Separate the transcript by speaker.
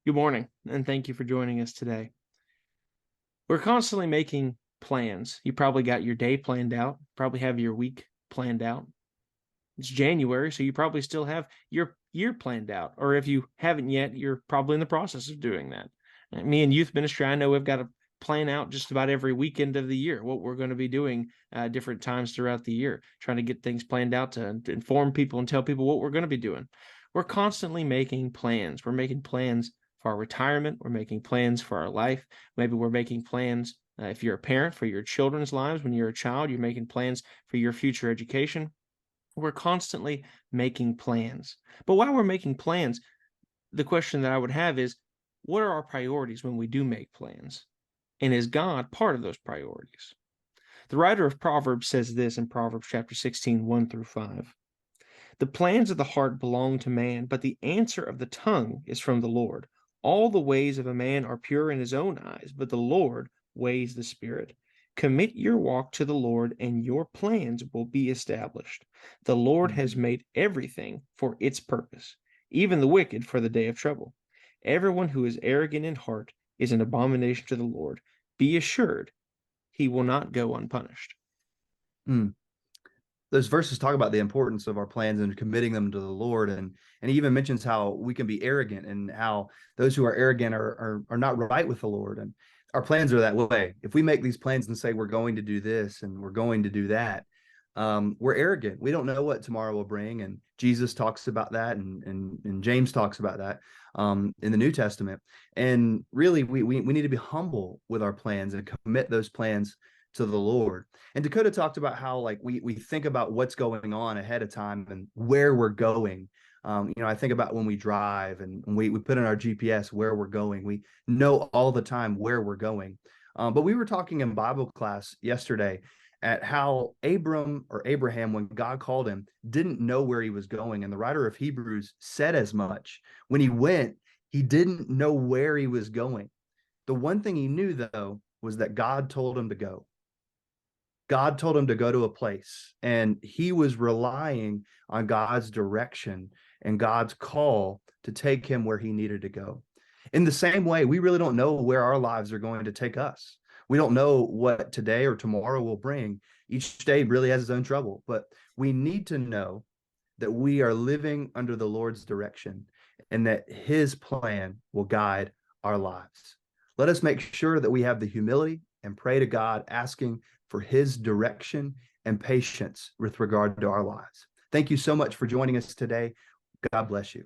Speaker 1: Good morning, and thank you for joining us today. We're constantly making plans. You probably got your day planned out, probably have your week planned out. It's January, so you probably still have your year planned out. Or if you haven't yet, you're probably in the process of doing that. Me and youth ministry, I know we've got to plan out just about every weekend of the year what we're going to be doing different times throughout the year, trying to get things planned out to inform people and tell people what we're going to be doing. We're constantly making plans. We're making plans for our retirement. We're making plans for our life. Maybe we're making plans if you're a parent for your children's lives. When you're a child, you're making plans for your future education. We're constantly making plans. But while we're making plans, the question that I would have is, what are our priorities when we do make plans? And is God part of those priorities? The writer of Proverbs says this in Proverbs chapter 16, 1 through 5. The plans of the heart belong to man, but the answer of the tongue is from the Lord. All the ways of a man are pure in his own eyes, but the Lord weighs the spirit. Commit your walk to the Lord, and your plans will be established. The Lord has
Speaker 2: Mhm.
Speaker 1: made everything for its purpose, even the wicked for the day of trouble. Everyone who is arrogant in heart is an abomination to the Lord. Be assured he will not go unpunished.
Speaker 2: Mm. Those verses talk about the importance of our plans and committing them to the Lord, and he even mentions how we can be arrogant and how those who are arrogant are not right with the Lord. And our plans are that way. If we make these plans and say we're going to do this and we're going to do that, we're arrogant. We don't know what tomorrow will bring. And Jesus talks about that, and James talks about that in the New Testament. And really, we need to be humble with our plans and commit those plans to the Lord. And Dakota talked about how like we think about what's going on ahead of time and where we're going. I think about when we drive and we put in our GPS where we're going. We know all the time where we're going. But we were talking in Bible class yesterday at how Abraham, when God called him, didn't know where he was going. And the writer of Hebrews said as much. When he went, he didn't know where he was going. The one thing he knew, though, was that God told him to go. God told him to go to a place, and he was relying on God's direction and God's call to take him where he needed to go. In the same way, we really don't know where our lives are going to take us. We don't know what today or tomorrow will bring. Each day really has its own trouble, but we need to know that we are living under the Lord's direction and that his plan will guide our lives. Let us make sure that we have the humility and pray to God, asking for his direction and patience with regard to our lives. Thank you so much for joining us today. God bless you.